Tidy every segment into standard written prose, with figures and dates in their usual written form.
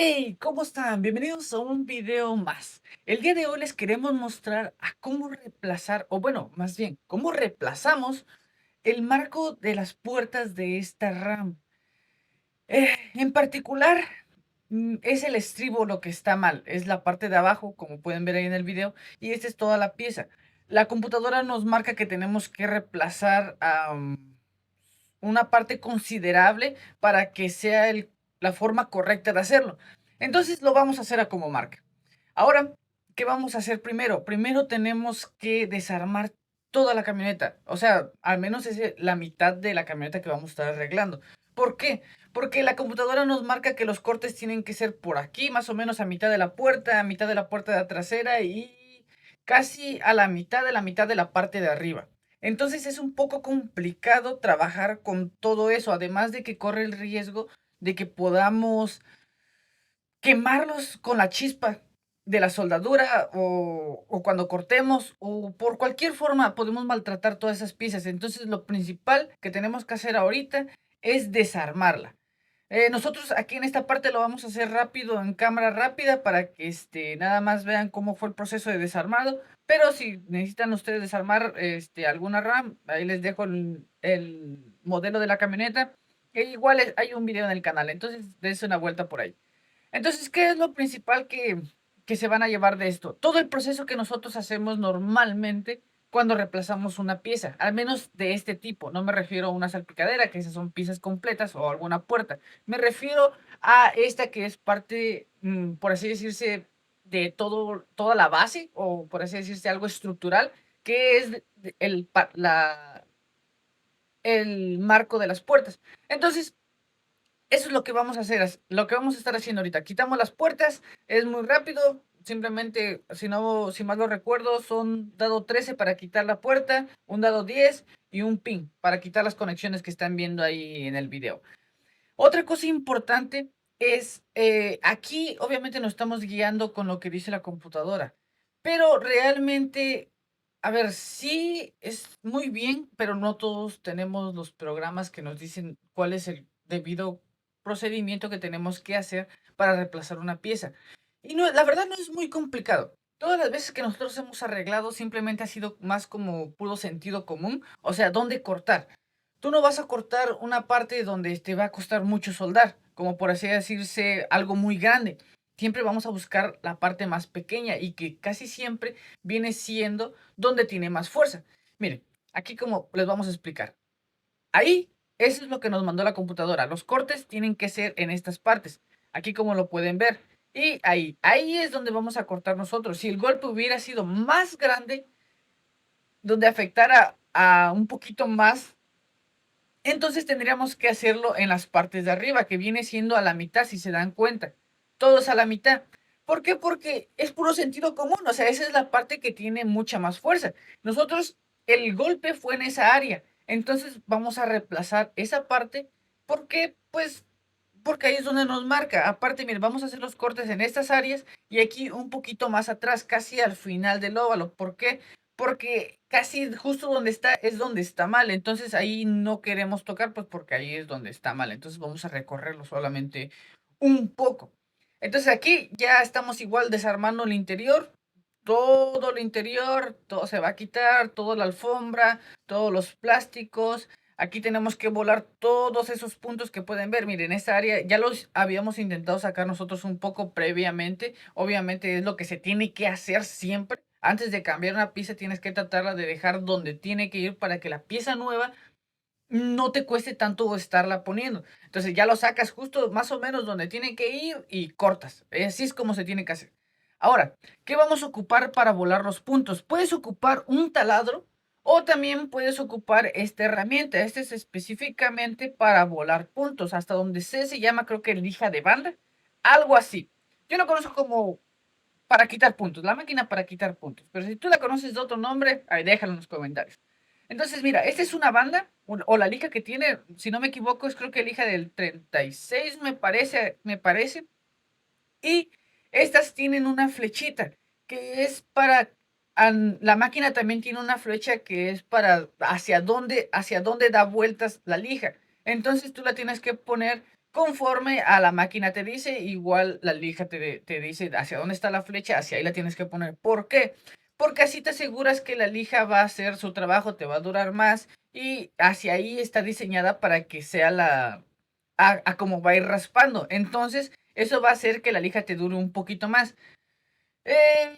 Hey, ¿cómo están? Bienvenidos a un video más. El día de hoy les queremos mostrar a cómo reemplazar, o bueno, más bien, cómo reemplazamos el marco de las puertas de esta RAM. En particular, es el estribo lo que está mal, es la parte de abajo, como pueden ver ahí en el video, y esta es toda la pieza. La computadora nos marca que tenemos que reemplazar una parte considerable para que sea la forma correcta de hacerlo. Entonces lo vamos a hacer a como marca. Ahora, ¿qué vamos a hacer primero? Primero tenemos que desarmar toda la camioneta. O sea, al menos es la mitad de la camioneta que vamos a estar arreglando. ¿Por qué? Porque la computadora nos marca que los cortes tienen que ser por aquí, más o menos a mitad de la puerta, a mitad de la puerta de la trasera y casi a la mitad de la parte de arriba. Entonces es un poco complicado trabajar con todo eso, además de que corre el riesgo de que podamos quemarlos con la chispa de la soldadura o cuando cortemos o por cualquier forma podemos maltratar todas esas piezas. Entonces lo principal que tenemos que hacer ahorita es desarmarla. Nosotros aquí en esta parte lo vamos a hacer rápido, en cámara rápida, para que nada más vean cómo fue el proceso de desarmado. Pero si necesitan ustedes desarmar alguna RAM, ahí les dejo el modelo de la camioneta. E igual hay un video en el canal, entonces dense una vuelta por ahí. Entonces, ¿qué es lo principal que se van a llevar de esto? Todo el proceso que nosotros hacemos normalmente cuando reemplazamos una pieza, al menos de este tipo. No me refiero a una salpicadera, que esas son piezas completas, o alguna puerta. Me refiero a esta que es parte, por así decirse, de toda la base, o por así decirse, algo estructural, que es el marco de las puertas. Entonces, eso es lo que vamos a hacer, lo que vamos a estar haciendo ahorita. Quitamos las puertas, es muy rápido. Simplemente, si mal no recuerdo, son dado 13 para quitar la puerta, un dado 10 y un pin para quitar las conexiones que están viendo ahí en el video. Otra cosa importante es, aquí obviamente nos estamos guiando con lo que dice la computadora, pero realmente, a ver, sí es muy bien, pero no todos tenemos los programas que nos dicen cuál es el debido procedimiento que tenemos que hacer para reemplazar una pieza. Y no, la verdad no es muy complicado. Todas las veces que nosotros hemos arreglado simplemente ha sido más como puro sentido común, o sea, dónde cortar. Tú no vas a cortar una parte donde te va a costar mucho soldar, como por así decirse, algo muy grande. Siempre vamos a buscar la parte más pequeña y que casi siempre viene siendo donde tiene más fuerza. Miren, aquí como les vamos a explicar. Ahí, eso es lo que nos mandó la computadora. Los cortes tienen que ser en estas partes. Aquí como lo pueden ver. Y ahí es donde vamos a cortar nosotros. Si el golpe hubiera sido más grande, donde afectara a un poquito más, entonces tendríamos que hacerlo en las partes de arriba, que viene siendo a la mitad, si se dan cuenta. Todos a la mitad. ¿Por qué? Porque es puro sentido común, o sea, esa es la parte que tiene mucha más fuerza. Nosotros, el golpe fue en esa área, entonces vamos a reemplazar esa parte. ¿Por qué? Pues porque ahí es donde nos marca. Aparte, mire, vamos a hacer los cortes en estas áreas y aquí un poquito más atrás, casi al final del óvalo. ¿Por qué? Porque casi justo donde está es donde está mal. Entonces ahí no queremos tocar, pues porque ahí es donde está mal. Entonces vamos a recorrerlo solamente un poco. Entonces aquí ya estamos igual desarmando el interior. Todo el interior, todo se va a quitar, toda la alfombra, todos los plásticos. Aquí tenemos que volar todos esos puntos que pueden ver. Miren, esta área ya los habíamos intentado sacar nosotros un poco previamente. Obviamente es lo que se tiene que hacer siempre. Antes de cambiar una pieza tienes que tratarla de dejar donde tiene que ir para que la pieza nueva no te cueste tanto estarla poniendo. Entonces ya lo sacas justo más o menos donde tiene que ir y cortas. Así es como se tiene que hacer. Ahora, ¿qué vamos a ocupar para volar los puntos? Puedes ocupar un taladro o también puedes ocupar esta herramienta. Este es específicamente para volar puntos. Hasta donde se llama, creo que lija de banda. Algo así. Yo lo conozco como para quitar puntos, la máquina para quitar puntos. Pero si tú la conoces de otro nombre, ahí déjalo en los comentarios. Entonces, mira, esta es una banda, o la lija que tiene, si no me equivoco, es creo que lija del 36, me parece. Y estas tienen una flechita, que es para, la máquina también tiene una flecha que es para hacia dónde da vueltas la lija. Entonces tú la tienes que poner conforme a la máquina te dice, igual la lija te dice hacia dónde está la flecha, hacia ahí la tienes que poner. ¿Por qué? Porque así te aseguras que la lija va a hacer su trabajo, te va a durar más y hacia ahí está diseñada para que sea a como va a ir raspando. Entonces, eso va a hacer que la lija te dure un poquito más.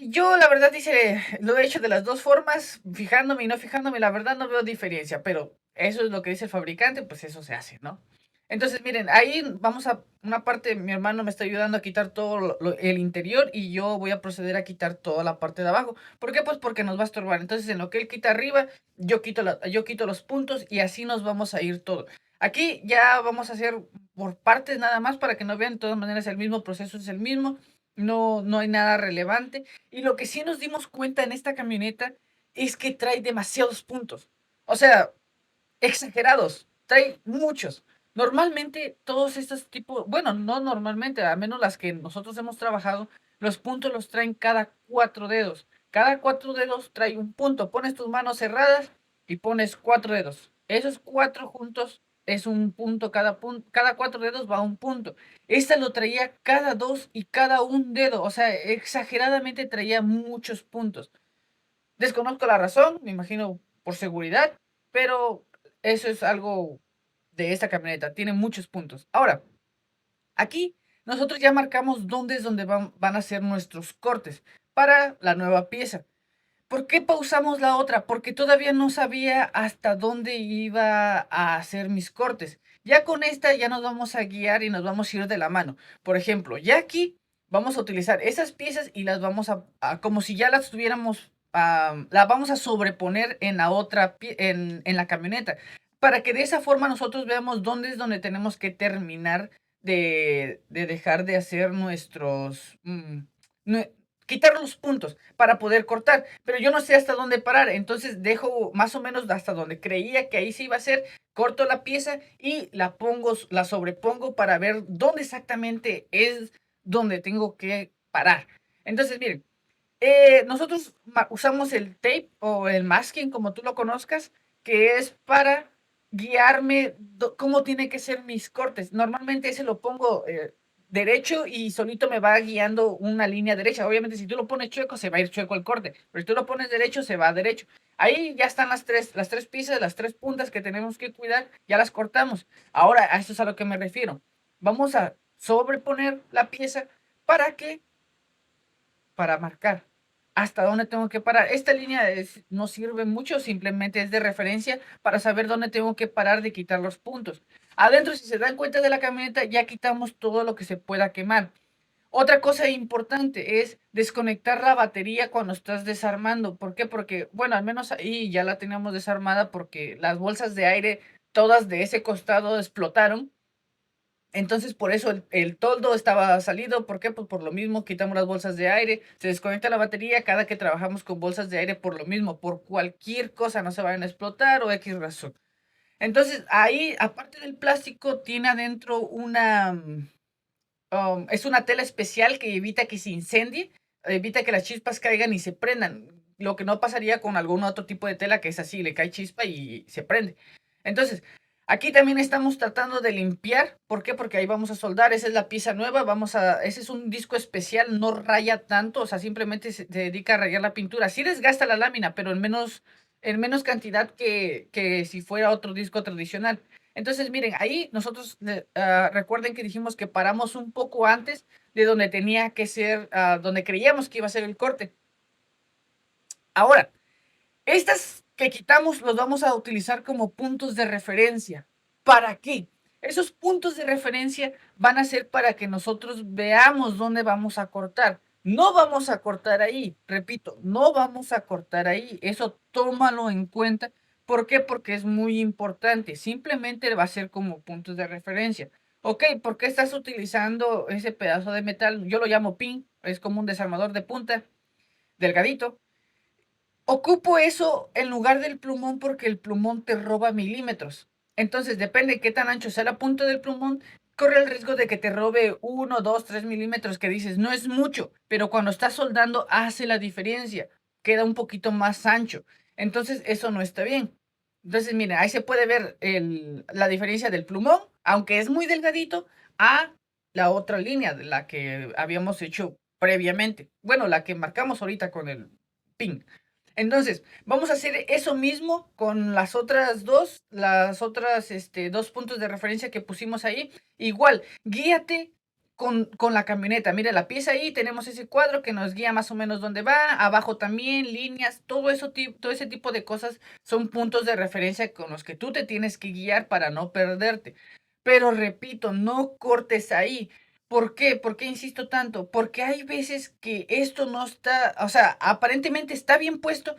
Yo la verdad dice, lo he hecho de las dos formas, fijándome y no fijándome, la verdad no veo diferencia, pero eso es lo que dice el fabricante, pues eso se hace, ¿no? Entonces, miren, ahí vamos a una parte, mi hermano me está ayudando a quitar todo el interior y yo voy a proceder a quitar toda la parte de abajo. ¿Por qué? Pues porque nos va a estorbar. Entonces, en lo que él quita arriba, yo quito los puntos y así nos vamos a ir todo. Aquí ya vamos a hacer por partes nada más para que no vean, de todas maneras el mismo proceso es el mismo. No, no hay nada relevante. Y lo que sí nos dimos cuenta en esta camioneta es que trae demasiados puntos. O sea, exagerados. Trae muchos. Normalmente todos estos tipos, bueno, no normalmente, al menos las que nosotros hemos trabajado, los puntos los traen cada 4 dedos. Cada 4 dedos trae un punto. Pones tus manos cerradas y pones 4 dedos. Esos cuatro juntos es un punto cada 4 dedos va a un punto. Esta lo traía cada dos y cada un dedo, o sea, exageradamente traía muchos puntos. Desconozco la razón, me imagino por seguridad, pero eso es algo de esta camioneta, tiene muchos puntos. Ahora, aquí nosotros ya marcamos dónde es donde van a ser nuestros cortes para la nueva pieza. ¿Por qué pausamos la otra? Porque todavía no sabía hasta dónde iba a hacer mis cortes. Ya con esta ya nos vamos a guiar y nos vamos a ir de la mano. Por ejemplo, ya aquí vamos a utilizar esas piezas y las vamos como si ya las tuviéramos, la vamos a sobreponer en la otra, en la camioneta, para que de esa forma nosotros veamos dónde es donde tenemos que terminar de dejar de hacer nue- quitar los puntos para poder cortar, pero yo no sé hasta dónde parar, entonces dejo más o menos hasta donde creía que ahí se iba a hacer, corto la pieza y la sobrepongo para ver dónde exactamente es donde tengo que parar. Entonces, miren, nosotros usamos el tape o el masking, como tú lo conozcas, que es para guiarme cómo tiene que ser mis cortes. Normalmente ese lo pongo derecho y solito me va guiando una línea derecha. Obviamente, si tú lo pones chueco, se va a ir chueco el corte, pero si tú lo pones derecho, se va derecho. Ahí ya están las tres piezas, las tres puntas que tenemos que cuidar, ya las cortamos. Ahora, a eso es a lo que me refiero. Vamos a sobreponer la pieza para que para marcar hasta dónde tengo que parar. Esta línea no sirve mucho, simplemente es de referencia para saber dónde tengo que parar de quitar los puntos. Adentro, si se dan cuenta de la camioneta, ya quitamos todo lo que se pueda quemar. Otra cosa importante es desconectar la batería cuando estás desarmando. ¿Por qué? Porque, bueno, al menos ahí ya la teníamos desarmada porque las bolsas de aire, todas de ese costado explotaron. Entonces, por eso el toldo estaba salido. ¿Por qué? Pues por lo mismo, quitamos las bolsas de aire, se desconecta la batería cada que trabajamos con bolsas de aire por lo mismo, por cualquier cosa, no se vayan a explotar o X razón. Entonces, ahí, aparte del plástico, tiene adentro es una tela especial que evita que se incendie, evita que las chispas caigan y se prendan. Lo que no pasaría con algún otro tipo de tela que es así, le cae chispa y se prende. Entonces, aquí también estamos tratando de limpiar. ¿Por qué? Porque ahí vamos a soldar. Esa es la pieza nueva. Ese es un disco especial, no raya tanto, o sea, simplemente se dedica a rayar la pintura. Sí desgasta la lámina, pero en menos cantidad que si fuera otro disco tradicional. Entonces, miren, ahí nosotros recuerden que dijimos que paramos un poco antes de donde tenía que ser, donde creíamos que iba a ser el corte. Ahora, estas que quitamos los vamos a utilizar como puntos de referencia. ¿Para qué? Esos puntos de referencia van a ser para que nosotros veamos dónde vamos a cortar. No vamos a cortar ahí, repito, no vamos a cortar ahí. Eso tómalo en cuenta. ¿Por qué? Porque es muy importante. Simplemente va a ser como puntos de referencia. Ok, ¿por qué estás utilizando ese pedazo de metal? Yo lo llamo pin, es como un desarmador de punta, delgadito. Ocupo eso en lugar del plumón porque el plumón te roba milímetros. Entonces, depende de qué tan ancho sea la punta del plumón, corre el riesgo de que te robe 1, 2, 3 milímetros, que dices, no es mucho, pero cuando estás soldando hace la diferencia, queda un poquito más ancho. Entonces, eso no está bien. Entonces, miren, ahí se puede ver la diferencia del plumón, aunque es muy delgadito, a la otra línea de la que habíamos hecho previamente. Bueno, la que marcamos ahorita con el pin. Entonces, vamos a hacer eso mismo con las otras dos puntos de referencia que pusimos ahí. Igual, guíate con la camioneta. Mira la pieza ahí, tenemos ese cuadro que nos guía más o menos dónde va. Abajo también, líneas, todo eso, todo ese tipo de cosas son puntos de referencia con los que tú te tienes que guiar para no perderte. Pero repito, no cortes ahí. ¿Por qué? ¿Por qué insisto tanto? Porque hay veces que esto no está, o sea, aparentemente está bien puesto,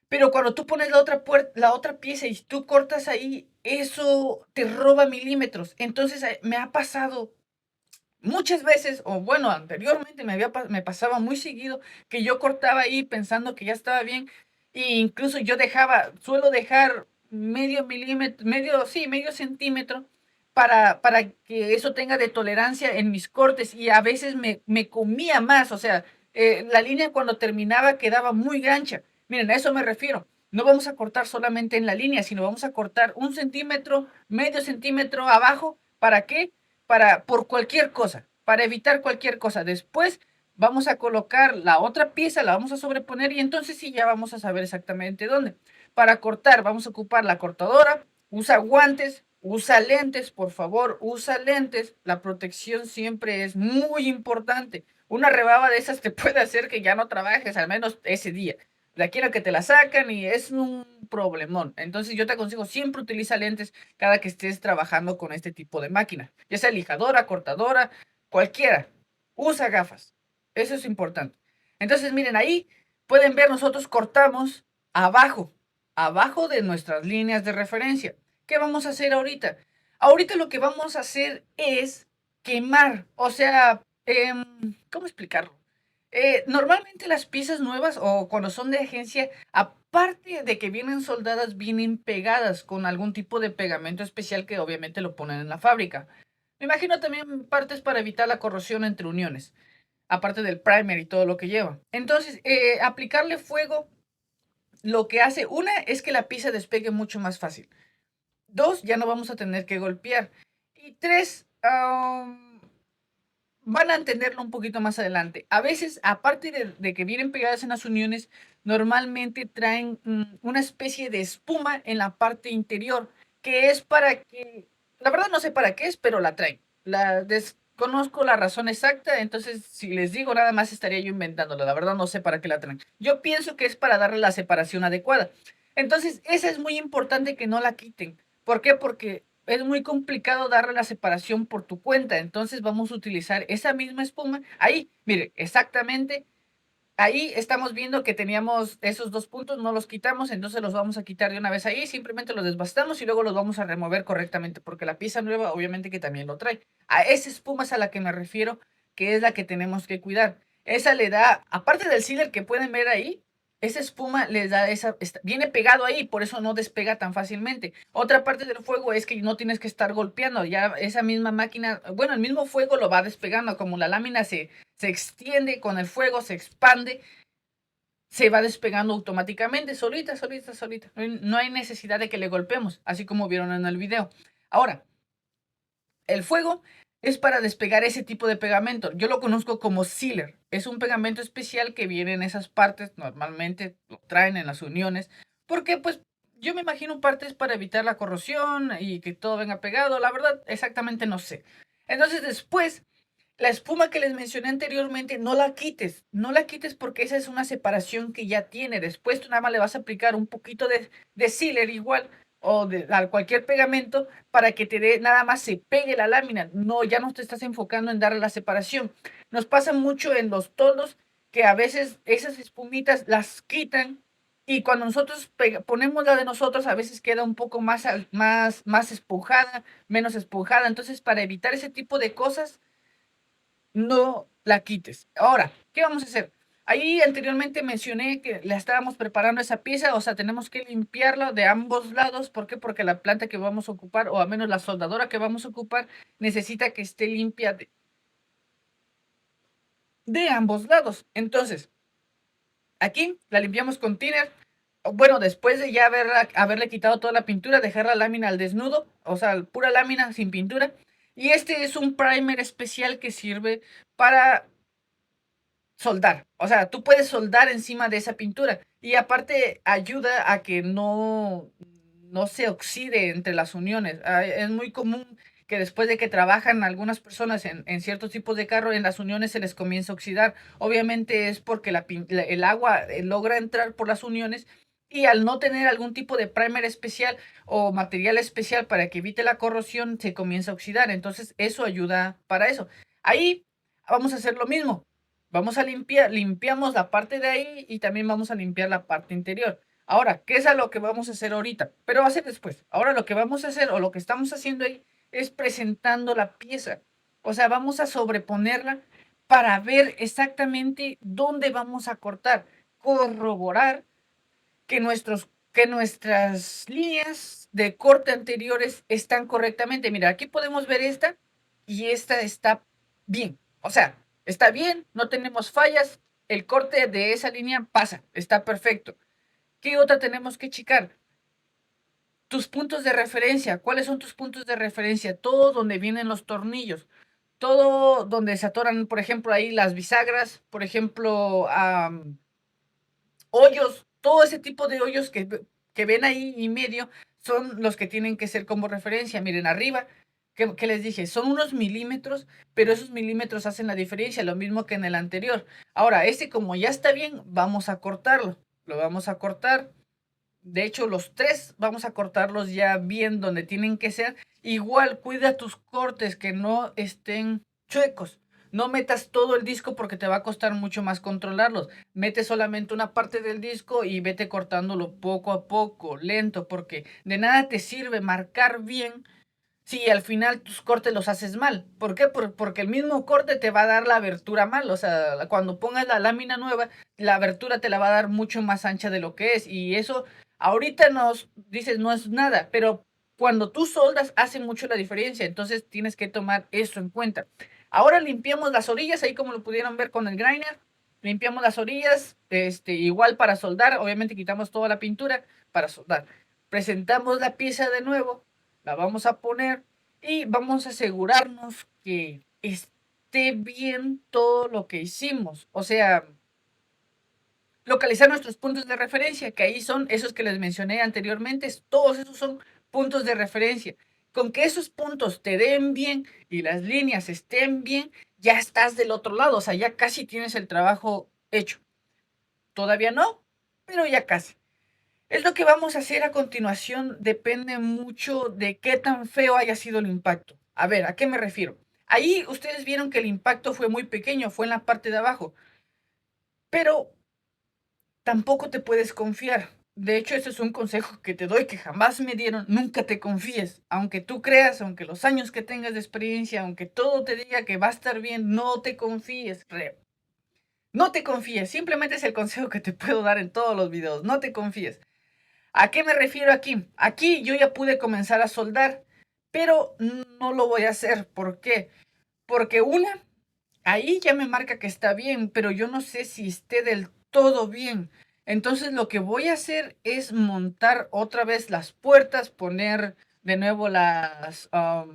pero cuando tú pones la otra pieza y tú cortas ahí, eso te roba milímetros. Entonces, me ha pasado muchas veces, o bueno, anteriormente me pasaba muy seguido que yo cortaba ahí pensando que ya estaba bien, e incluso suelo dejar medio milímetro, sí, medio centímetro para que eso tenga de tolerancia en mis cortes y a veces me comía más, o sea, la línea cuando terminaba quedaba muy ancha. Miren, a eso me refiero. No vamos a cortar solamente en la línea, sino vamos a cortar un centímetro, medio centímetro abajo. ¿Para qué? Por cualquier cosa, para evitar cualquier cosa. Después vamos a colocar la otra pieza, la vamos a sobreponer y entonces sí ya vamos a saber exactamente dónde. Para cortar vamos a ocupar la cortadora, usa guantes, usa lentes, por favor, usa lentes. La protección siempre es muy importante. Una rebaba de esas te puede hacer que ya no trabajes al menos ese día. La quiero que te la sacan y es un problemón. Entonces yo te aconsejo siempre utiliza lentes cada que estés trabajando con este tipo de máquina, ya sea lijadora, cortadora, cualquiera. Usa gafas. Eso es importante. Entonces, miren, ahí pueden ver, nosotros cortamos abajo, abajo de nuestras líneas de referencia. ¿Qué vamos a hacer ahorita? Ahorita lo que vamos a hacer es quemar, o sea, ¿cómo explicarlo? Normalmente las piezas nuevas o cuando son de agencia, aparte de que vienen soldadas, vienen pegadas con algún tipo de pegamento especial que obviamente lo ponen en la fábrica. Me imagino también partes para evitar la corrosión entre uniones, aparte del primer y todo lo que lleva. Entonces, aplicarle fuego lo que hace, una, es que la pieza despegue mucho más fácil. Dos, ya no vamos a tener que golpear. Y tres, van a entenderlo un poquito más adelante. A veces, aparte de que vienen pegadas en las uniones, normalmente traen una especie de espuma en la parte interior, que es para que, la verdad no sé para qué es, pero la traen. La desconozco la razón exacta, entonces si les digo nada más estaría yo inventándolo. La verdad no sé para qué la traen. Yo pienso que es para darle la separación adecuada. Entonces, esa es muy importante que no la quiten. ¿Por qué? Porque es muy complicado darle la separación por tu cuenta. Entonces vamos a utilizar esa misma espuma. Ahí, mire, exactamente. Ahí estamos viendo que teníamos esos dos puntos, no los quitamos, entonces los vamos a quitar de una vez ahí. Simplemente los desbastamos y luego los vamos a remover correctamente, porque la pieza nueva obviamente que también lo trae. A esa espuma es a la que me refiero, que es la que tenemos que cuidar. Esa le da, aparte del sealer que pueden ver ahí, esa espuma les da viene pegado ahí, por eso no despega tan fácilmente. Otra parte del fuego es que no tienes que estar golpeando, ya esa misma máquina, bueno, el mismo fuego lo va despegando, como la lámina se extiende con el fuego, se expande, se va despegando automáticamente, solita, solita, solita. No hay necesidad de que le golpeemos, así como vieron en el video. Ahora, el fuego es para despegar ese tipo de pegamento. Yo lo conozco como sealer. Es un pegamento especial que viene en esas partes. Normalmente lo traen en las uniones. Porque pues yo me imagino partes para evitar la corrosión y que todo venga pegado. La verdad, exactamente no sé. Entonces después, la espuma que les mencioné anteriormente, no la quites. No la quites porque esa es una separación que ya tiene. Después tú nada más le vas a aplicar un poquito de sealer igual o de a cualquier pegamento para que te dé, nada más se pegue la lámina. No, ya no te estás enfocando en darle la separación. Nos pasa mucho en los toldos que a veces esas espumitas las quitan y cuando nosotros ponemos la de nosotros a veces queda un poco más esponjada, menos esponjada. Entonces, para evitar ese tipo de cosas, no la quites. Ahora, ¿qué vamos a hacer? Ahí anteriormente mencioné que la estábamos preparando esa pieza, o sea, tenemos que limpiarla de ambos lados. ¿Por qué? Porque la planta que vamos a ocupar, o al menos la soldadora que vamos a ocupar, necesita que esté limpia de ambos lados. Entonces, aquí la limpiamos con thinner. bueno, después de ya haberle quitado toda la pintura, dejar la lámina al desnudo, o sea, pura lámina sin pintura. Y este es un primer especial que sirve para soldar. O sea, tú puedes soldar encima de esa pintura. Y aparte ayuda a que no se oxide entre las uniones. Es muy común que después de que trabajan algunas personas en ciertos tipos de carro, en las uniones se les comienza a oxidar. Obviamente es porque el agua logra entrar por las uniones y al no tener algún tipo de primer especial o material especial para que evite la corrosión, se comienza a oxidar. Entonces eso ayuda para eso. Ahí vamos a hacer lo mismo. Vamos a limpiamos la parte de ahí y también vamos a limpiar la parte interior. Ahora, ¿qué es a lo que vamos a hacer ahorita? Pero va a ser después. Ahora lo que vamos a hacer o lo que estamos haciendo ahí es presentando la pieza. O sea, vamos a sobreponerla para ver exactamente dónde vamos a cortar. Corroborar que nuestras líneas de corte anteriores están correctamente. Mira, aquí podemos ver esta y esta está bien. O sea, está bien, no tenemos fallas. El corte de esa línea pasa, está perfecto. ¿Qué otra tenemos que checar? Tus puntos de referencia. ¿Cuáles son tus puntos de referencia? Todo donde vienen los tornillos. Todo donde se atoran, por ejemplo, ahí las bisagras, por ejemplo, hoyos, todo ese tipo de hoyos que ven ahí y medio son los que tienen que ser como referencia. Miren, arriba, que les dije, son unos milímetros, pero esos milímetros hacen la diferencia, lo mismo que en el anterior. Ahora, este como ya está bien, vamos a cortarlo. Lo vamos a cortar. De hecho, los tres vamos a cortarlos ya bien donde tienen que ser. Igual, cuida tus cortes que no estén chuecos. No metas todo el disco porque te va a costar mucho más controlarlos. Mete solamente una parte del disco y vete cortándolo poco a poco, lento, porque de nada te sirve marcar bien si al final tus cortes los haces mal. ¿Por qué? Porque el mismo corte te va a dar la abertura mal. O sea, cuando pongas la lámina nueva, la abertura te la va a dar mucho más ancha de lo que es. Y eso ahorita nos dices no es nada, pero cuando tú soldas hace mucho la diferencia. Entonces tienes que tomar eso en cuenta. Ahora limpiamos las orillas, ahí como lo pudieron ver con el grinder. Limpiamos las orillas, igual para soldar. Obviamente quitamos toda la pintura para soldar. Presentamos la pieza de nuevo, la vamos a poner y vamos a asegurarnos que esté bien todo lo que hicimos. O sea, localizar nuestros puntos de referencia, que ahí son esos que les mencioné anteriormente. Todos esos son puntos de referencia. Con que esos puntos te den bien y las líneas estén bien, ya estás del otro lado. O sea, ya casi tienes el trabajo hecho. Todavía no, pero ya casi. Es lo que vamos a hacer a continuación, depende mucho de qué tan feo haya sido el impacto. A ver, ¿a qué me refiero? Ahí ustedes vieron que el impacto fue muy pequeño, fue en la parte de abajo, pero tampoco te puedes confiar. De hecho, ese es un consejo que te doy que jamás me dieron, nunca te confíes. Aunque tú creas, aunque los años que tengas de experiencia, aunque todo te diga que va a estar bien, no te confíes. No te confíes, simplemente es el consejo que te puedo dar en todos los videos, no te confíes. ¿A qué me refiero aquí? Aquí yo ya pude comenzar a soldar, pero no lo voy a hacer. ¿Por qué? Porque ahí ya me marca que está bien, pero yo no sé si esté del todo bien. Entonces lo que voy a hacer es montar otra vez las puertas, poner de nuevo las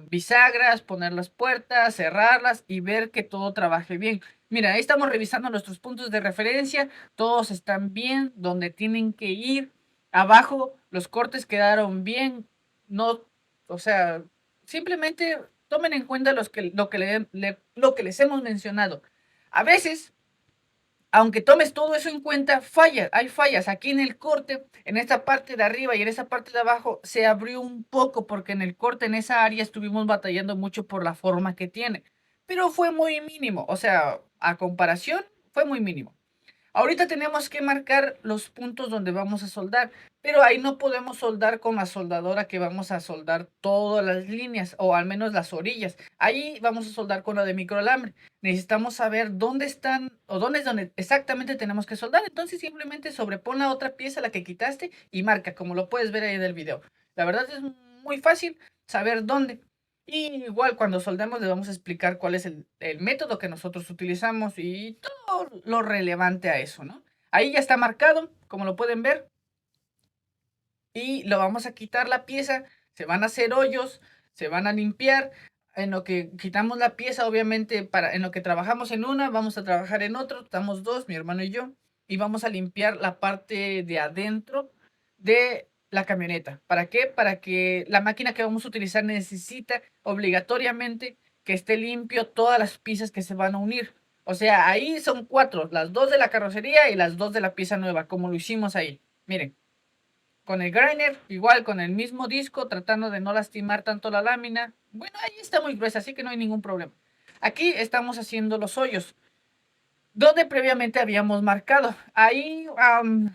bisagras, poner las puertas, cerrarlas y ver que todo trabaje bien. Mira, ahí estamos revisando nuestros puntos de referencia, todos están bien, donde tienen que ir. Abajo los cortes quedaron bien, no, o sea, simplemente tomen en cuenta lo que les hemos mencionado. A veces, aunque tomes todo eso en cuenta, hay fallas. Aquí en el corte, en esta parte de arriba y en esa parte de abajo, se abrió un poco porque en el corte, en esa área, estuvimos batallando mucho por la forma que tiene. Pero fue muy mínimo, o sea, a comparación, fue muy mínimo. Ahorita tenemos que marcar los puntos donde vamos a soldar, pero ahí no podemos soldar con la soldadora que vamos a soldar todas las líneas o al menos las orillas. Ahí vamos a soldar con la de microalambre. Necesitamos saber dónde están o dónde es donde exactamente tenemos que soldar. Entonces simplemente sobrepon la otra pieza, la que quitaste y marca, como lo puedes ver ahí en el video. La verdad es muy fácil saber dónde. Y igual cuando soldemos les vamos a explicar cuál es el método que nosotros utilizamos y todo lo relevante a eso, ¿no? Ahí ya está marcado, como lo pueden ver. y lo vamos a quitar la pieza, se van a hacer hoyos, se van a limpiar. En lo que quitamos la pieza, obviamente, en lo que trabajamos en una, vamos a trabajar en otro, estamos dos, mi hermano y yo, y vamos a limpiar la parte de adentro de la camioneta. ¿Para qué? Para que la máquina que vamos a utilizar necesita obligatoriamente que esté limpio todas las piezas que se van a unir. O sea, ahí son cuatro, las dos de la carrocería y las dos de la pieza nueva, como lo hicimos ahí. Miren, con el grinder, igual con el mismo disco, tratando de no lastimar tanto la lámina. Bueno, ahí está muy gruesa, así que no hay ningún problema. Aquí estamos haciendo los hoyos, donde previamente habíamos marcado. Ahí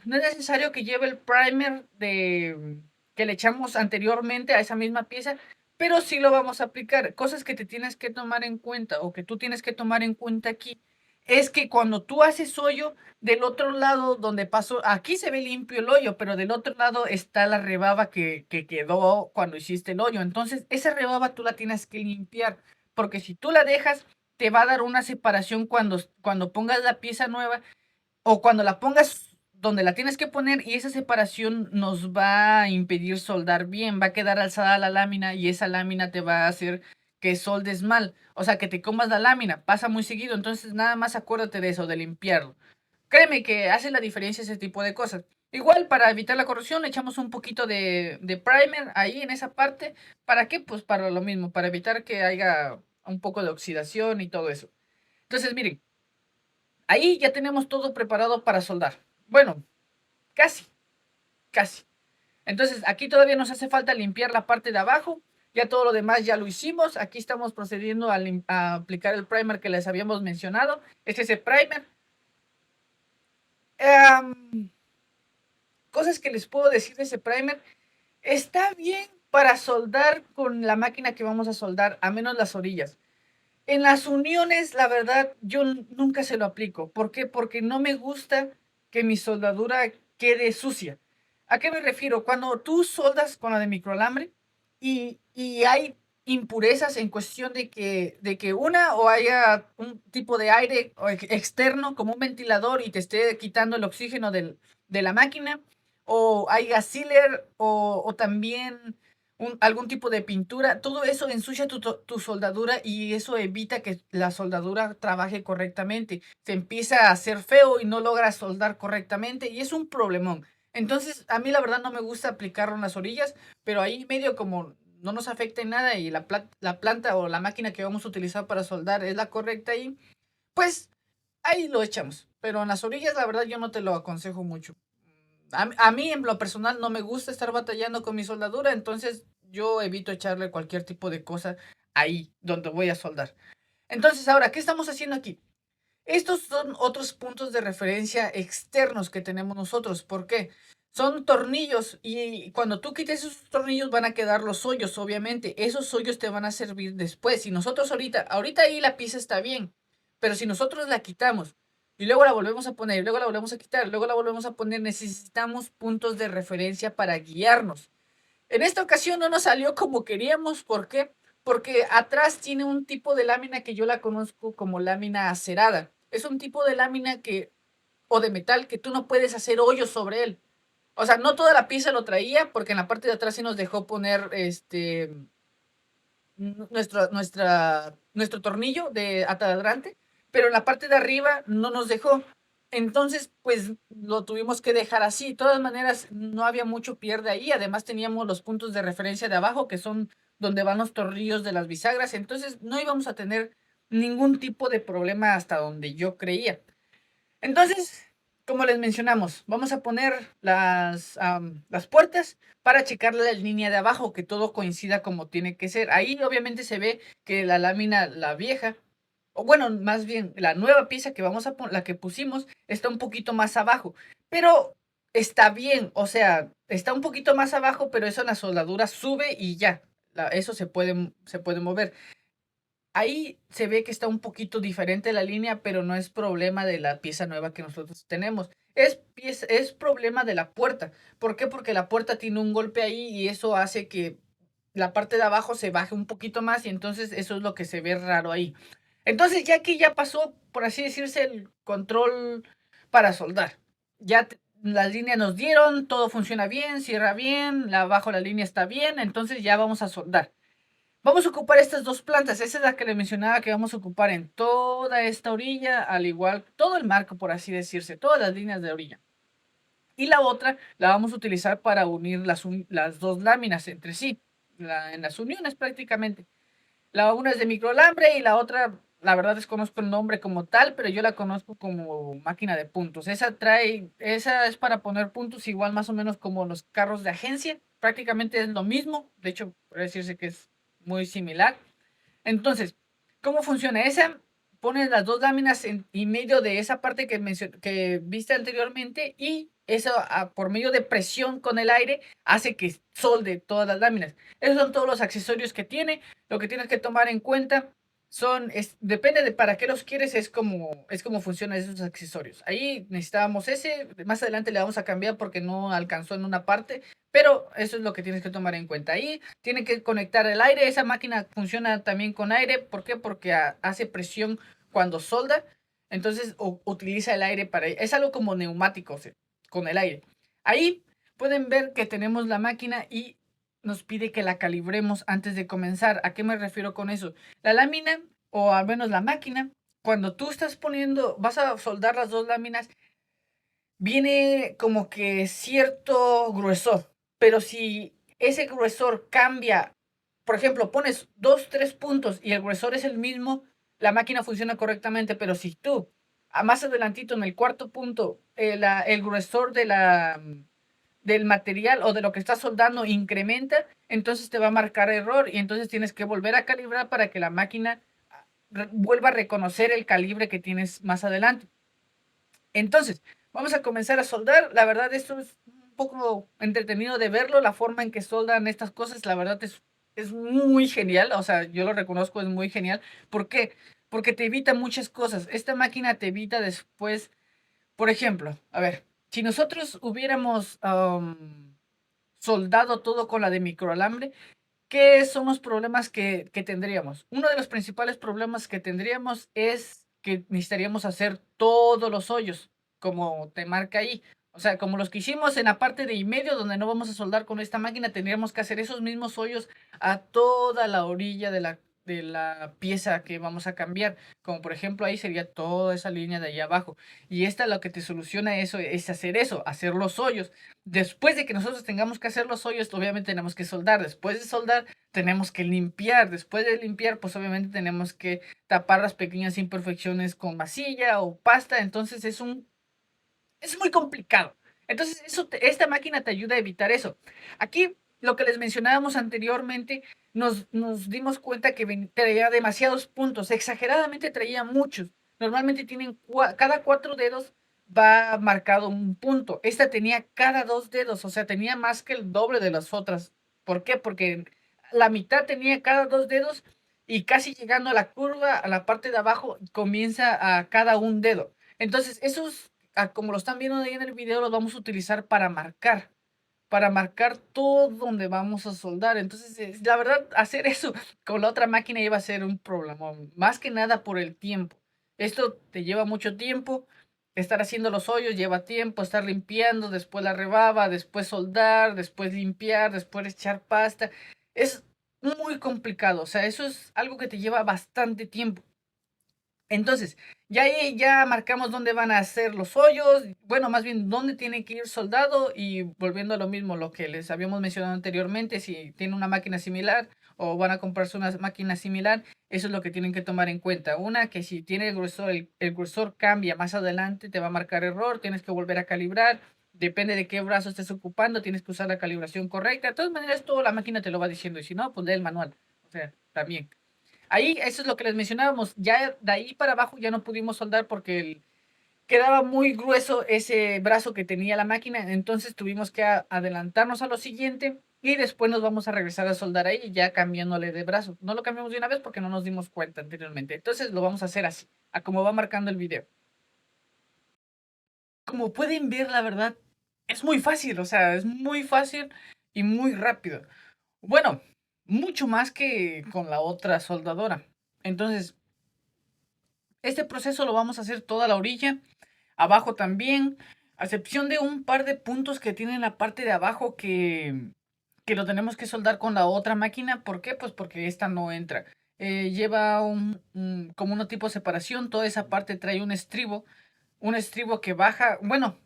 no es necesario que lleve el primer que le echamos anteriormente a esa misma pieza, pero sí lo vamos a aplicar. Cosas que te tienes que tomar en cuenta o que tú tienes que tomar en cuenta aquí es que cuando tú haces hoyo, del otro lado donde pasó, aquí se ve limpio el hoyo, pero del otro lado está la rebaba que quedó cuando hiciste el hoyo. Entonces, esa rebaba tú la tienes que limpiar, porque si tú la dejas, te va a dar una separación cuando pongas la pieza nueva o cuando la pongas donde la tienes que poner, y esa separación nos va a impedir soldar bien, va a quedar alzada la lámina y esa lámina te va a hacer que soldes mal, o sea, que te comas la lámina, pasa muy seguido, entonces nada más acuérdate de eso, de limpiarlo. Créeme que hace la diferencia ese tipo de cosas. Igual, para evitar la corrosión, le echamos un poquito de primer ahí en esa parte. ¿Para qué? Pues para lo mismo, para evitar que haya un poco de oxidación y todo eso. Entonces, miren, ahí ya tenemos todo preparado para soldar. Bueno, casi, casi. Entonces, aquí todavía nos hace falta limpiar la parte de abajo. Ya todo lo demás ya lo hicimos. Aquí estamos procediendo a aplicar el primer que les habíamos mencionado. Este es el primer. Um, Cosas que les puedo decir de ese primer. Está bien para soldar con la máquina que vamos a soldar, a menos las orillas. En las uniones, la verdad, yo nunca se lo aplico. ¿Por qué? Porque no me gusta que mi soldadura quede sucia. ¿A qué me refiero? Cuando tú soldas con la de microalambre y hay impurezas en cuestión de que una o haya un tipo de aire externo como un ventilador y te esté quitando el oxígeno de la máquina, o haya sealer o también algún tipo de pintura, todo eso ensucia tu soldadura y eso evita que la soldadura trabaje correctamente. Se empieza a hacer feo y no logra soldar correctamente y es un problemón. Entonces, a mí la verdad no me gusta aplicarlo en las orillas, pero ahí medio como no nos afecta en nada y la planta o la máquina que vamos a utilizar para soldar es la correcta ahí, pues ahí lo echamos. Pero en las orillas, la verdad, yo no te lo aconsejo mucho. A mí, en lo personal, no me gusta estar batallando con mi soldadura, entonces yo evito echarle cualquier tipo de cosa ahí donde voy a soldar. Entonces, ahora, ¿qué estamos haciendo aquí? Estos son otros puntos de referencia externos que tenemos nosotros. ¿Por qué? Son tornillos y cuando tú quites esos tornillos van a quedar los hoyos, obviamente. Esos hoyos te van a servir después. Si nosotros ahorita ahí la pieza está bien, pero si nosotros la quitamos y luego la volvemos a poner, y luego la volvemos a quitar, y luego la volvemos a poner, necesitamos puntos de referencia para guiarnos. En esta ocasión no nos salió como queríamos. ¿Por qué? Porque atrás tiene un tipo de lámina que yo la conozco como lámina acerada. Es un tipo de lámina o de metal que tú no puedes hacer hoyos sobre él. O sea, no toda la pieza lo traía, porque en la parte de atrás sí nos dejó poner nuestro tornillo de ataladrante, pero en la parte de arriba no nos dejó. Entonces, pues lo tuvimos que dejar así. De todas maneras, no había mucho pierde ahí. Además, teníamos los puntos de referencia de abajo, que son donde van los tornillos de las bisagras. Entonces, no íbamos a tener ningún tipo de problema hasta donde yo creía. Entonces, como les mencionamos, vamos a poner las puertas para checar la línea de abajo, que todo coincida como tiene que ser. Ahí obviamente se ve que la lámina, la vieja, o bueno, más bien la nueva pieza que vamos a poner, la que pusimos, está un poquito más abajo, pero está bien, o sea, está un poquito más abajo, pero eso en la soldadura sube y ya, eso se puede mover. Ahí se ve que está un poquito diferente la línea, pero no es problema de la pieza nueva que nosotros tenemos. Es problema de la puerta. ¿Por qué? Porque la puerta tiene un golpe ahí y eso hace que la parte de abajo se baje un poquito más y entonces eso es lo que se ve raro ahí. Entonces ya aquí ya pasó, por así decirse, el control para soldar. las líneas nos dieron, todo funciona bien, cierra bien, abajo la línea está bien, entonces ya vamos a soldar. Vamos a ocupar estas dos plantas, esa es la que le mencionaba que vamos a ocupar en toda esta orilla, al igual todo el marco, por así decirse, todas las líneas de orilla. Y la otra la vamos a utilizar para unir las dos láminas entre sí, en las uniones prácticamente. La una es de microalambre y la otra, la verdad desconozco el nombre como tal, pero yo la conozco como máquina de puntos. Esa es para poner puntos igual más o menos como los carros de agencia. Prácticamente es lo mismo. De hecho, puede decirse que es muy similar. Entonces, ¿cómo funciona? Esa pones las dos láminas en medio de esa parte que viste anteriormente y eso por medio de presión con el aire hace que solde todas las láminas. Esos son todos los accesorios que tiene. Lo que tienes que tomar en cuenta depende de para qué los quieres, es como funcionan esos accesorios. Ahí necesitábamos ese, más adelante le vamos a cambiar porque no alcanzó en una parte, pero eso es lo que tienes que tomar en cuenta. Ahí tiene que conectar el aire, esa máquina funciona también con aire, ¿por qué? Porque hace presión cuando solda, entonces utiliza el aire es algo como neumático, o sea, con el aire. Ahí pueden ver que tenemos la máquina y nos pide que la calibremos antes de comenzar. ¿A qué me refiero con eso? La lámina, o al menos la máquina, cuando tú vas a soldar las dos láminas, viene como que cierto gruesor, pero si ese gruesor cambia, por ejemplo, pones dos, tres puntos y el gruesor es el mismo, la máquina funciona correctamente, pero si tú, más adelantito en el cuarto punto, el gruesor del material o de lo que estás soldando incrementa, entonces te va a marcar error y entonces tienes que volver a calibrar para que la máquina vuelva a reconocer el calibre que tienes más adelante. Entonces, vamos a comenzar a soldar. La verdad, esto es un poco entretenido de verlo, la forma en que soldan estas cosas, la verdad es muy genial, o sea, yo lo reconozco, es muy genial. ¿Por qué? Porque te evita muchas cosas. Esta máquina te evita después, por ejemplo, a ver, si nosotros hubiéramos soldado todo con la de microalambre, ¿qué son los problemas que tendríamos? Uno de los principales problemas que tendríamos es que necesitaríamos hacer todos los hoyos, como te marca ahí. O sea, como los que hicimos en la parte de y medio, donde no vamos a soldar con esta máquina, tendríamos que hacer esos mismos hoyos a toda la orilla de la pieza que vamos a cambiar. Como por ejemplo, ahí sería toda esa línea de ahí abajo. Y esta lo que te soluciona eso es hacer los hoyos. Después de que nosotros tengamos que hacer los hoyos, obviamente tenemos que soldar. Después de soldar, tenemos que limpiar. Después de limpiar, pues obviamente tenemos que tapar las pequeñas imperfecciones con masilla o pasta. Entonces es muy complicado. Entonces esta máquina te ayuda a evitar eso. Aquí, lo que les mencionábamos anteriormente, nos dimos cuenta que traía demasiados puntos. Exageradamente traía muchos. Normalmente tienen cada 4 dedos va marcado un punto. Esta tenía cada 2 dedos, o sea, tenía más que el doble de las otras. ¿Por qué? Porque la mitad tenía cada 2 dedos y casi llegando a la curva, a la parte de abajo, comienza a cada un dedo. Entonces, como lo están viendo ahí en el video, los vamos a utilizar para marcar todo donde vamos a soldar. Entonces, la verdad, hacer eso con la otra máquina iba a ser un problema, más que nada por el tiempo. Esto te lleva mucho tiempo, estar haciendo los hoyos lleva tiempo, estar limpiando, después la rebaba, después soldar, después limpiar, después echar pasta. Es muy complicado, o sea, eso es algo que te lleva bastante tiempo. Entonces, ya ahí ya marcamos dónde van a hacer los hoyos, bueno, más bien dónde tiene que ir soldado y volviendo a lo mismo, lo que les habíamos mencionado anteriormente, si tiene una máquina similar o van a comprarse una máquina similar, eso es lo que tienen que tomar en cuenta. Una, que si tiene el grosor cambia más adelante, te va a marcar error, tienes que volver a calibrar, depende de qué brazo estés ocupando, tienes que usar la calibración correcta. De todas maneras, toda la máquina te lo va diciendo y si no, pues lee el manual, o sea, también. Ahí, eso es lo que les mencionábamos. Ya de ahí para abajo ya no pudimos soldar porque quedaba muy grueso ese brazo que tenía la máquina. Entonces tuvimos que adelantarnos a lo siguiente y después nos vamos a regresar a soldar ahí ya cambiándole de brazo. No lo cambiamos de una vez porque no nos dimos cuenta anteriormente. Entonces lo vamos a hacer así, a como va marcando el video. Como pueden ver, la verdad, es muy fácil. O sea, es muy fácil y muy rápido. Bueno, mucho más que con la otra soldadora. Entonces, este proceso lo vamos a hacer toda la orilla, abajo también. A excepción de un par de puntos que tiene en la parte de abajo que lo tenemos que soldar con la otra máquina. ¿Por qué? Pues porque esta no entra. Lleva como un tipo de separación. Toda esa parte trae un estribo que baja, bueno,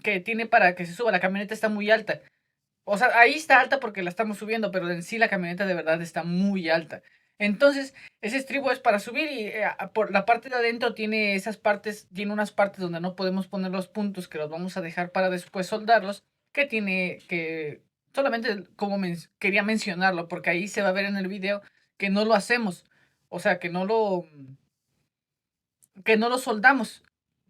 que tiene para que se suba. La camioneta está muy alta. O sea, ahí está alta porque la estamos subiendo, pero en sí la camioneta de verdad está muy alta. Entonces, ese estribo es para subir y por la parte de adentro tiene esas partes, tiene unas partes donde no podemos poner los puntos que los vamos a dejar para después soldarlos, que tiene que, solamente como quería mencionarlo, porque ahí se va a ver en el video que no lo hacemos, o sea, que no lo soldamos,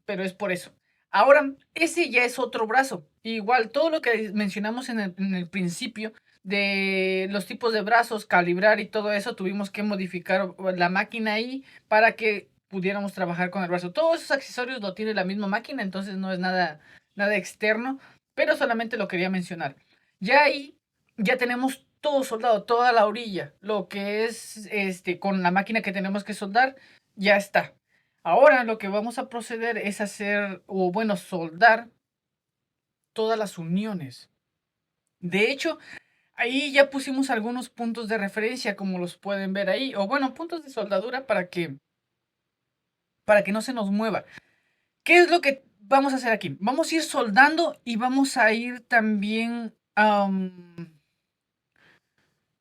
pero es por eso. Ahora, ese ya es otro brazo. Igual, todo lo que mencionamos en el principio de los tipos de brazos, calibrar y todo eso, tuvimos que modificar la máquina ahí para que pudiéramos trabajar con el brazo. Todos esos accesorios lo tiene la misma máquina, entonces no es nada, nada externo, pero solamente lo quería mencionar. Ya ahí, ya tenemos todo soldado, toda la orilla, lo que es con la máquina que tenemos que soldar, ya está. Ahora lo que vamos a proceder es hacer, o bueno, soldar todas las uniones. De hecho, ahí ya pusimos algunos puntos de referencia, como los pueden ver ahí, o bueno, puntos de soldadura para que no se nos mueva. ¿Qué es lo que vamos a hacer aquí? Vamos a ir soldando y vamos a ir también,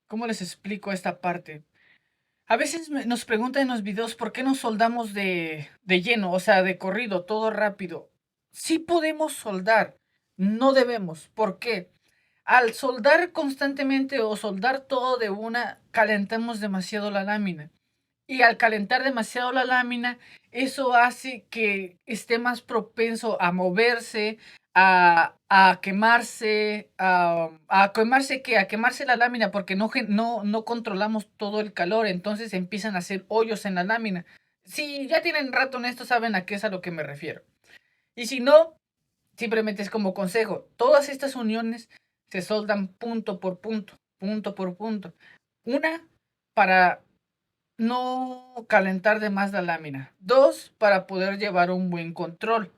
¿cómo les explico esta parte? A veces nos preguntan en los videos por qué no soldamos de lleno, o sea, de corrido, todo rápido. Sí podemos soldar, no debemos. ¿Por qué? Al soldar constantemente o soldar todo de una, calentamos demasiado la lámina. Y al calentar demasiado la lámina, eso hace que esté más propenso a moverse, a quemarse, a quemarse la lámina, porque no controlamos todo el calor, entonces empiezan a hacer hoyos en la lámina. Si ya tienen rato en esto, saben a qué es a lo que me refiero. Y si no, simplemente es como consejo, todas estas uniones se soldan punto por punto, punto por punto. Una, para no calentar de más la lámina. Dos, para poder llevar un buen control.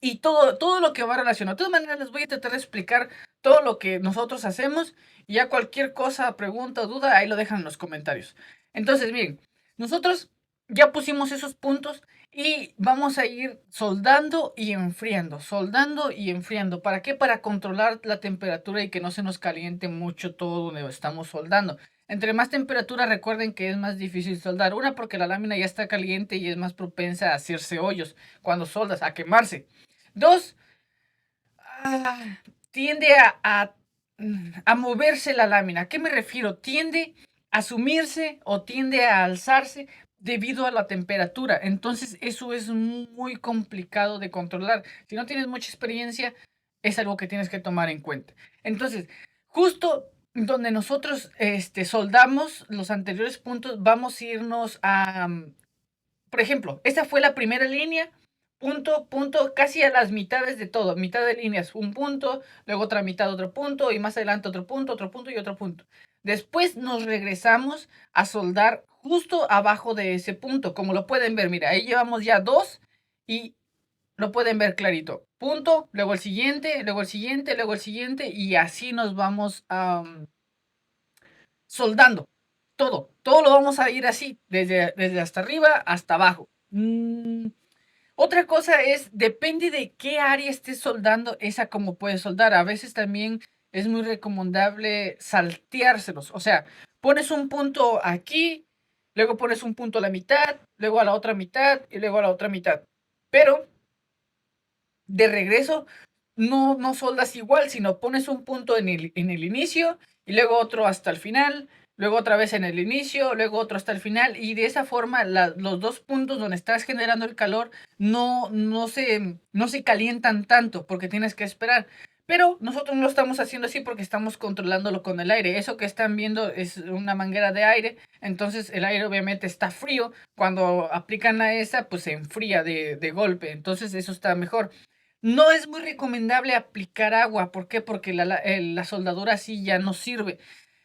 Y todo lo que va relacionado. De todas maneras, les voy a tratar de explicar todo lo que nosotros hacemos. Y ya cualquier cosa, pregunta o duda, ahí lo dejan en los comentarios. Entonces, bien, nosotros ya pusimos esos puntos y vamos a ir soldando y enfriando, soldando y enfriando. ¿Para qué? Para controlar la temperatura y que no se nos caliente mucho todo donde estamos soldando. Entre más temperatura, recuerden que es más difícil soldar. Una, porque la lámina ya está caliente y es más propensa a hacerse hoyos cuando soldas, a quemarse. Dos, ah, tiende a moverse la lámina. ¿A qué me refiero? Tiende a sumirse o tiende a alzarse debido a la temperatura. Entonces, eso es muy complicado de controlar. Si no tienes mucha experiencia, es algo que tienes que tomar en cuenta. Entonces, justo donde nosotros soldamos los anteriores puntos, vamos a irnos a, por ejemplo, esta fue la primera línea, punto, punto, casi a las mitades de todo, mitad de líneas, un punto, luego otra mitad, otro punto, y más adelante otro punto y otro punto. Después nos regresamos a soldar justo abajo de ese punto, como lo pueden ver, mira, ahí llevamos ya dos y lo pueden ver clarito. Punto, luego el siguiente, luego el siguiente, luego el siguiente, y así nos vamos soldando. Todo lo vamos a ir así, desde hasta arriba hasta abajo. Otra cosa es, depende de qué área estés soldando, esa como puedes soldar. A veces también es muy recomendable salteárselos. O sea, pones un punto aquí, luego pones un punto a la mitad, luego a la otra mitad y luego a la otra mitad. Pero de regreso no soldas igual, sino pones un punto en el inicio y luego otro hasta el final, luego otra vez en el inicio, luego otro hasta el final, y de esa forma los dos puntos donde estás generando el calor no se calientan tanto porque tienes que esperar. Pero nosotros no lo estamos haciendo así porque estamos controlándolo con el aire. Eso que están viendo es una manguera de aire, entonces el aire obviamente está frío. Cuando aplican a esa, pues se enfría de golpe, entonces eso está mejor. No es muy recomendable aplicar agua. ¿Por qué? Porque la soldadura así ya no sirve.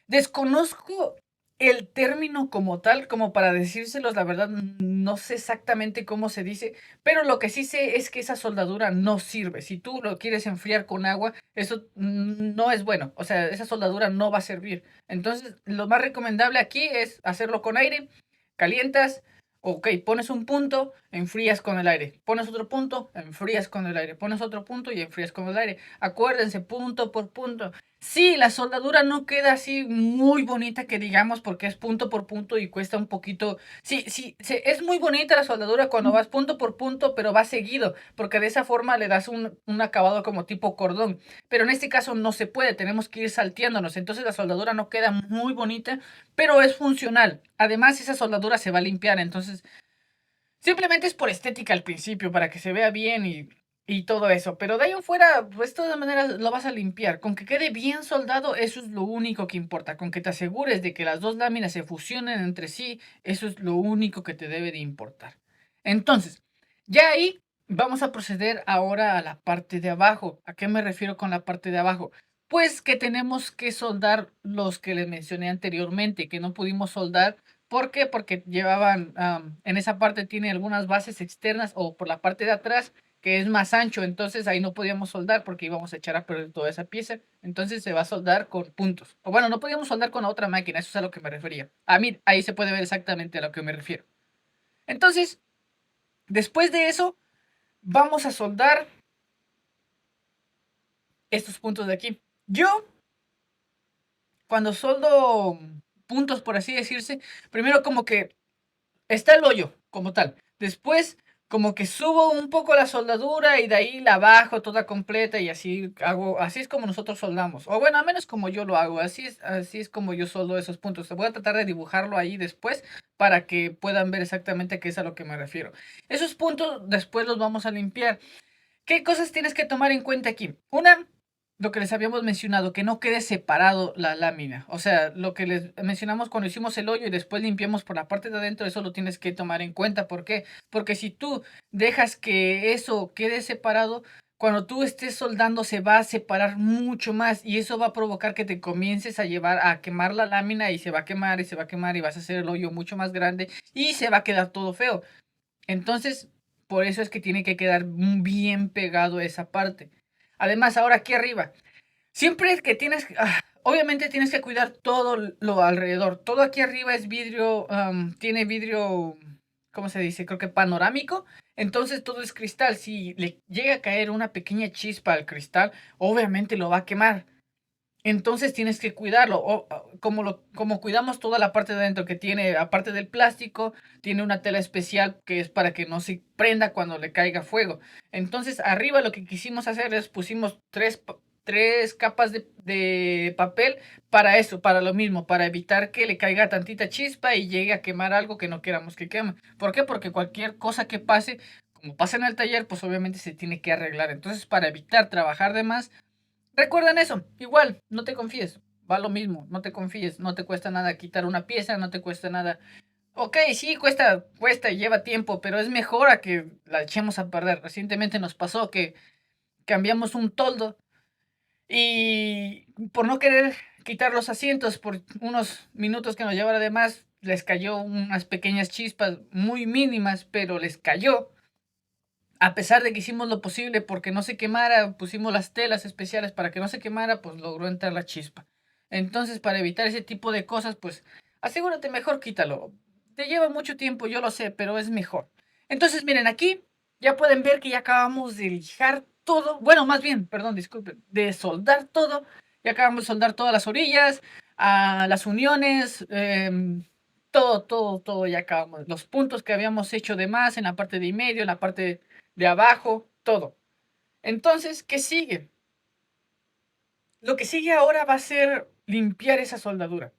Desconozco el término como tal, como para decírselos, la verdad, no sé exactamente cómo se dice, pero lo que sí sé es que esa soldadura no sirve. Si tú lo quieres enfriar con agua, eso no es bueno. O sea, esa soldadura no va a servir. Entonces, lo más recomendable aquí es hacerlo con aire, calientas, ok, pones un punto, enfrías con el aire, pones otro punto, enfrías con el aire, pones otro punto y enfrías con el aire. Acuérdense, punto por punto. Sí, la soldadura no queda así muy bonita que digamos porque es punto por punto y cuesta un poquito. Sí, sí, es muy bonita la soldadura cuando vas punto por punto, pero va seguido, porque de esa forma le das un acabado como tipo cordón. Pero en este caso no se puede, tenemos que ir salteándonos. Entonces la soldadura no queda muy bonita, pero es funcional. Además, esa soldadura se va a limpiar, entonces simplemente es por estética al principio, para que se vea bien y todo eso. Pero de ahí en fuera, pues de todas maneras lo vas a limpiar. Con que quede bien soldado, eso es lo único que importa. Con que te asegures de que las dos láminas se fusionen entre sí, eso es lo único que te debe de importar. Entonces, ya ahí vamos a proceder ahora a la parte de abajo. ¿A qué me refiero con la parte de abajo? Pues que tenemos que soldar los que les mencioné anteriormente, que no pudimos soldar. ¿Por qué? Porque llevaban, en esa parte tiene algunas bases externas o por la parte de atrás que es más ancho, entonces ahí no podíamos soldar porque íbamos a echar a perder toda esa pieza, entonces se va a soldar con puntos. O bueno, no podíamos soldar con la otra máquina, eso es a lo que me refería. A mí ahí se puede ver exactamente a lo que me refiero. Entonces, después de eso, vamos a soldar estos puntos de aquí. Yo, cuando soldo puntos, por así decirse, primero como que está el hoyo como tal. Después, como que subo un poco la soldadura y de ahí la bajo toda completa y así hago, así es como nosotros soldamos. O bueno, al menos como yo lo hago, así es como yo soldo esos puntos. Te voy a tratar de dibujarlo ahí después para que puedan ver exactamente qué es a lo que me refiero. Esos puntos después los vamos a limpiar. ¿Qué cosas tienes que tomar en cuenta aquí? Una, lo que les habíamos mencionado, que no quede separado la lámina. O sea, lo que les mencionamos cuando hicimos el hoyo y después limpiamos por la parte de adentro, eso lo tienes que tomar en cuenta. ¿Por qué? Porque si tú dejas que eso quede separado, cuando tú estés soldando se va a separar mucho más y eso va a provocar que te comiences a llevar a quemar la lámina y se va a quemar y se va a quemar y vas a hacer el hoyo mucho más grande y se va a quedar todo feo. Entonces, por eso es que tiene que quedar bien pegado esa parte. Además, ahora aquí arriba, siempre que tienes, obviamente tienes que cuidar todo lo alrededor. Todo aquí arriba es vidrio, tiene vidrio, ¿cómo se dice? Creo que panorámico. Entonces todo es cristal. Si le llega a caer una pequeña chispa al cristal, obviamente lo va a quemar. Entonces tienes que cuidarlo, como cuidamos toda la parte de adentro que tiene, aparte del plástico, tiene una tela especial que es para que no se prenda cuando le caiga fuego. Entonces arriba lo que quisimos hacer es pusimos tres capas de papel para eso, para lo mismo, para evitar que le caiga tantita chispa y llegue a quemar algo que no queramos que queme. ¿Por qué? Porque cualquier cosa que pase, como pasa en el taller, pues obviamente se tiene que arreglar. Entonces para evitar trabajar de más, recuerden eso, igual, no te confíes, va lo mismo, no te confíes, no te cuesta nada quitar una pieza, no te cuesta nada. Ok, sí, cuesta y lleva tiempo, pero es mejor a que la echemos a perder. Recientemente nos pasó que cambiamos un toldo y por no querer quitar los asientos por unos minutos que nos llevara de más, les cayó unas pequeñas chispas muy mínimas, pero les cayó. A pesar de que hicimos lo posible porque no se quemara, pusimos las telas especiales para que no se quemara, pues logró entrar la chispa. Entonces, para evitar ese tipo de cosas, pues asegúrate, mejor quítalo. Te lleva mucho tiempo, yo lo sé, pero es mejor. Entonces, miren, aquí ya pueden ver que ya acabamos de lijar todo. Bueno, más bien, perdón, disculpen, de soldar todo. Ya acabamos de soldar todas las orillas, las uniones, todo, ya acabamos. Los puntos que habíamos hecho de más en la parte de en medio, en la parte de abajo, todo. Entonces, ¿qué sigue? Lo que sigue ahora va a ser limpiar esa soldadura.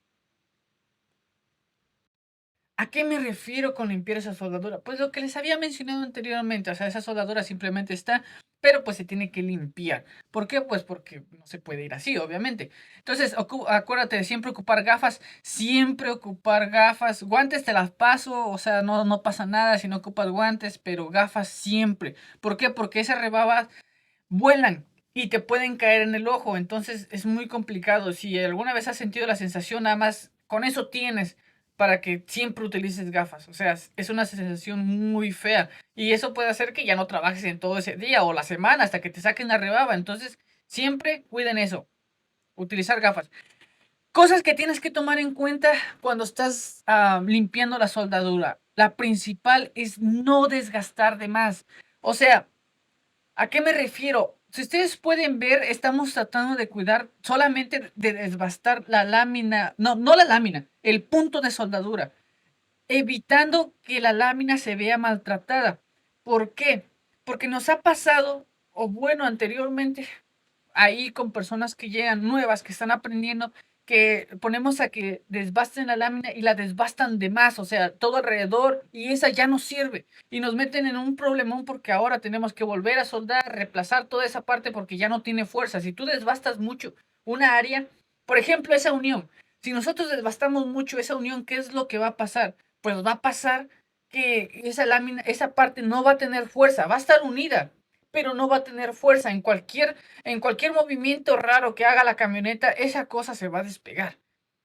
¿A qué me refiero con limpiar esa soldadura? Pues lo que les había mencionado anteriormente, o sea, esa soldadura simplemente está, pero pues se tiene que limpiar. ¿Por qué? Pues porque no se puede ir así, obviamente. Entonces, acuérdate de siempre ocupar gafas, guantes te las paso, o sea, no pasa nada si no ocupas guantes, pero gafas siempre. ¿Por qué? Porque esas rebabas vuelan y te pueden caer en el ojo, entonces es muy complicado. Si alguna vez has sentido la sensación nada más Con eso tienes para que siempre utilices gafas. O sea, es una sensación muy fea. Y eso puede hacer que ya no trabajes en todo ese día o la semana hasta que te saquen la rebaba. Entonces, siempre cuiden eso. Utilizar gafas. Cosas que tienes que tomar en cuenta cuando estás limpiando la soldadura. La principal es no desgastar de más. O sea, ¿a qué me refiero? Si ustedes pueden ver, estamos tratando de cuidar solamente de desbastar la lámina, no, no la lámina, el punto de soldadura, evitando que la lámina se vea maltratada. ¿Por qué? Porque nos ha pasado, o bueno, anteriormente, ahí con personas que llegan nuevas, que están aprendiendo, que ponemos a que desbasten la lámina y la desbastan de más, o sea, todo alrededor y esa ya no sirve y nos meten en un problemón porque ahora tenemos que volver a soldar, reemplazar toda esa parte porque ya no tiene fuerza. Si tú desbastas mucho una área, por ejemplo, esa unión, si nosotros desbastamos mucho esa unión, ¿qué es lo que va a pasar? Pues va a pasar que esa lámina, esa parte no va a tener fuerza, va a estar unida, pero no va a tener fuerza en cualquier movimiento raro que haga la camioneta, esa cosa se va a despegar.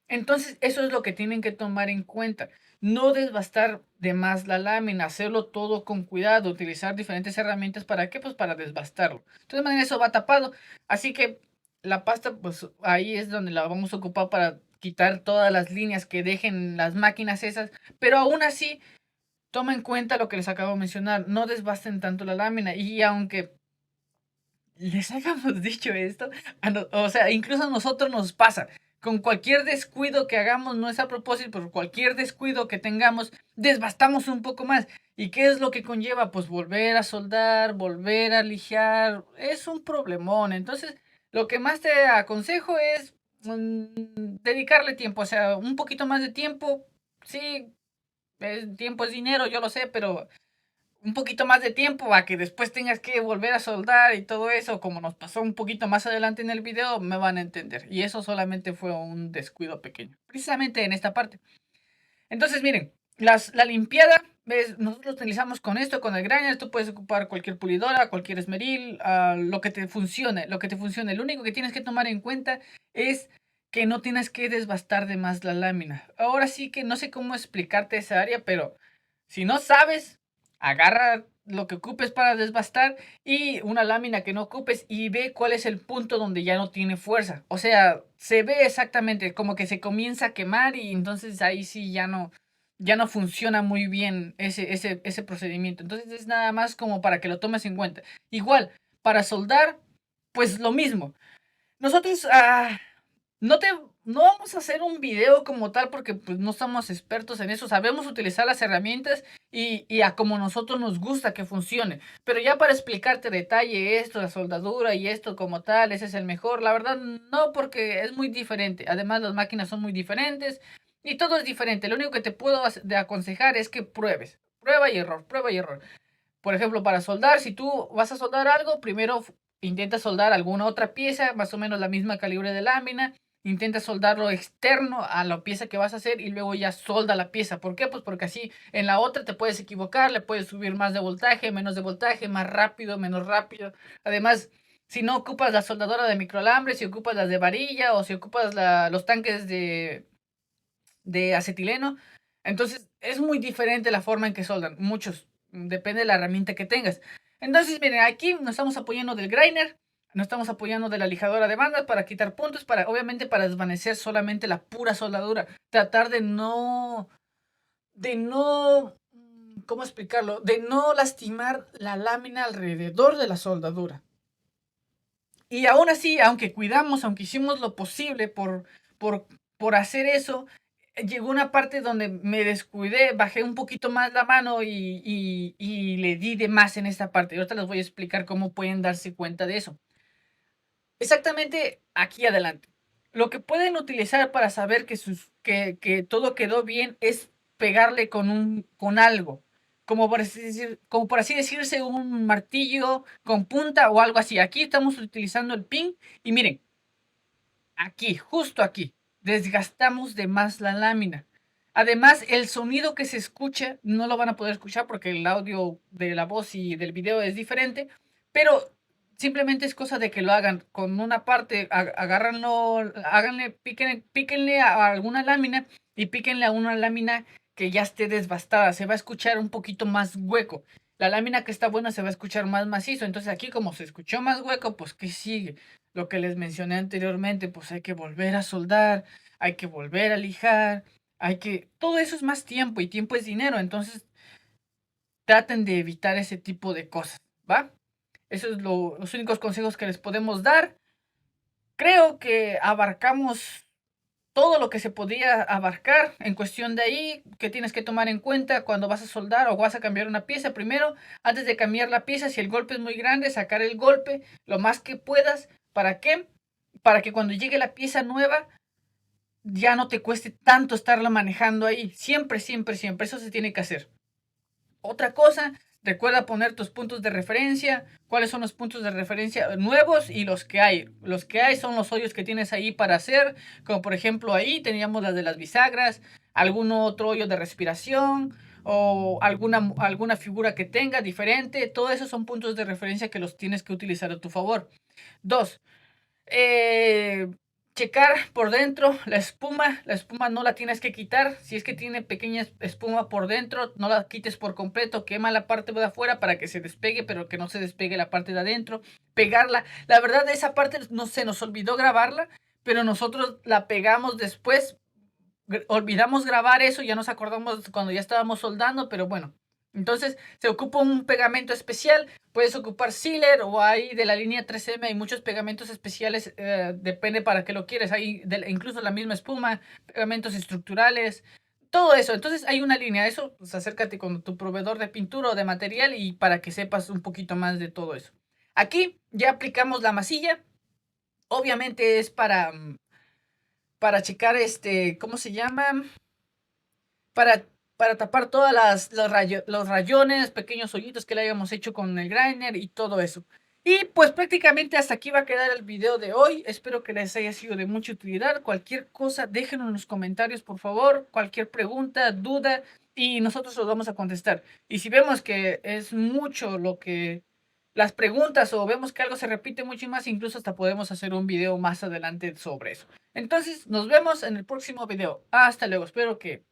Entonces, eso es lo que tienen que tomar en cuenta. No desbastar de más la lámina, hacerlo todo con cuidado, utilizar diferentes herramientas. ¿Para qué? Pues para desbastarlo. Entonces, manera eso va tapado. Así que la pasta, pues ahí es donde la vamos a ocupar para quitar todas las líneas que dejen las máquinas esas. Pero aún así, toma en cuenta lo que les acabo de mencionar. No desbasten tanto la lámina. Y aunque les hayamos dicho esto, o sea, incluso a nosotros nos pasa. Con cualquier descuido que hagamos, no es a propósito, pero cualquier descuido que tengamos, desbastamos un poco más. ¿Y qué es lo que conlleva? Pues volver a soldar, volver a lijar. Es un problemón. Entonces, lo que más te aconsejo es dedicarle tiempo, o sea, un poquito más de tiempo. Sí, tiempo es dinero, yo lo sé, pero un poquito más de tiempo a que después tengas que volver a soldar y todo eso, como nos pasó un poquito más adelante en el video, me van a entender. Y eso solamente fue un descuido pequeño, precisamente en esta parte. Entonces, miren, la limpiada, ¿ves? Nosotros utilizamos con esto, con el grinder, tú puedes ocupar cualquier pulidora, cualquier esmeril, lo que te funcione, lo que te funcione. Lo único que tienes que tomar en cuenta es que no tienes que desbastar de más la lámina. Ahora sí que no sé cómo explicarte esa área, pero si no sabes, agarra lo que ocupes para desbastar y una lámina que no ocupes y ve cuál es el punto donde ya no tiene fuerza. O sea, se ve exactamente como que se comienza a quemar y entonces ahí sí ya no funciona muy bien ese procedimiento. Entonces es nada más como para que lo tomes en cuenta. Igual, para soldar, pues lo mismo. Nosotros no te no vamos a hacer un video como tal porque pues no somos expertos en eso. Sabemos utilizar las herramientas y a como nosotros nos gusta que funcione. Pero ya para explicarte detalle esto, la soldadura y esto como tal, ese es el mejor. La verdad no, porque es muy diferente. Además las máquinas son muy diferentes y todo es diferente. Lo único que te puedo de aconsejar es que pruebes. Prueba y error, prueba y error. Por ejemplo, para soldar, si tú vas a soldar algo, primero intenta soldar alguna otra pieza, más o menos la misma calibre de lámina. Intenta soldarlo externo a la pieza que vas a hacer y luego ya solda la pieza. ¿Por qué? Pues porque así en la otra te puedes equivocar, le puedes subir más de voltaje, más rápido, menos rápido. Además, si no ocupas la soldadora de microalambre, si ocupas las de varilla o si ocupas los tanques de acetileno, entonces es muy diferente la forma en que soldan. Muchos, depende de la herramienta que tengas. Entonces, miren, aquí nos estamos apoyando del grinder, nos estamos apoyando de la lijadora de bandas para quitar puntos, para obviamente para desvanecer solamente la pura soldadura. Tratar ¿cómo explicarlo? De no lastimar la lámina alrededor de la soldadura. Y aún así, aunque cuidamos, aunque hicimos lo posible por, por hacer eso, llegó una parte donde me descuidé, bajé un poquito más la mano y le di de más en esta parte. Y ahorita les voy a explicar cómo pueden darse cuenta de eso. Exactamente aquí adelante. Lo que pueden utilizar para saber que todo quedó bien es pegarle con algo. Como por así decirse, un martillo con punta o algo así. Aquí estamos utilizando el pin y miren, aquí, justo aquí, desgastamos de más la lámina. Además, el sonido que se escucha no lo van a poder escuchar porque el audio de la voz y del video es diferente, pero simplemente es cosa de que lo hagan con una parte, agárranlo, háganle, píquenle a alguna lámina y píquenle a una lámina que ya esté desbastada, se va a escuchar un poquito más hueco. La lámina que está buena se va a escuchar más macizo. Entonces aquí como se escuchó más hueco, pues ¿qué sigue? Lo que les mencioné anteriormente, pues hay que volver a soldar, hay que volver a lijar, hay que... Todo eso es más tiempo y tiempo es dinero. Entonces traten de evitar ese tipo de cosas, ¿va? Esos es los únicos consejos que les podemos dar. Creo que abarcamos todo lo que se podía abarcar en cuestión de ahí, que tienes que tomar en cuenta cuando vas a soldar o vas a cambiar una pieza. Primero, antes de cambiar la pieza, si el golpe es muy grande, sacar el golpe lo más que puedas. ¿Para qué? Para que cuando llegue la pieza nueva ya no te cueste tanto estarla manejando ahí. Siempre, siempre, siempre. Eso se tiene que hacer. Otra cosa, recuerda poner tus puntos de referencia, cuáles son los puntos de referencia nuevos y los que hay. Los que hay son los hoyos que tienes ahí para hacer, como por ejemplo ahí teníamos las de las bisagras, algún otro hoyo de respiración o alguna figura que tenga diferente. Todos esos son puntos de referencia que los tienes que utilizar a tu favor. Dos, eh, checar por dentro la espuma no la tienes que quitar, si es que tiene pequeña espuma por dentro, no la quites por completo, quema la parte de afuera para que se despegue, pero que no se despegue la parte de adentro, pegarla, la verdad esa parte no se nos olvidó grabarla, pero nosotros la pegamos después, olvidamos grabar eso, ya nos acordamos cuando ya estábamos soldando, pero bueno. Entonces se ocupa un pegamento especial, puedes ocupar sealer o ahí de la línea 3M hay muchos pegamentos especiales, depende para qué lo quieres, hay incluso la misma espuma, pegamentos estructurales, todo eso. Entonces hay una línea, eso pues acércate con tu proveedor de pintura o de material y para que sepas un poquito más de todo eso. Aquí ya aplicamos la masilla, obviamente es para checar ¿cómo se llama? para, para tapar todas los rayones, pequeños hoyitos que le hayamos hecho con el grinder y todo eso. Y pues prácticamente hasta aquí va a quedar el video de hoy. Espero que les haya sido de mucha utilidad. Cualquier cosa, déjenlo en los comentarios, por favor. Cualquier pregunta, duda, y nosotros los vamos a contestar. Y si vemos que es mucho lo que las preguntas o vemos que algo se repite mucho y más, incluso hasta podemos hacer un video más adelante sobre eso. Entonces, nos vemos en el próximo video. Hasta luego. Espero que...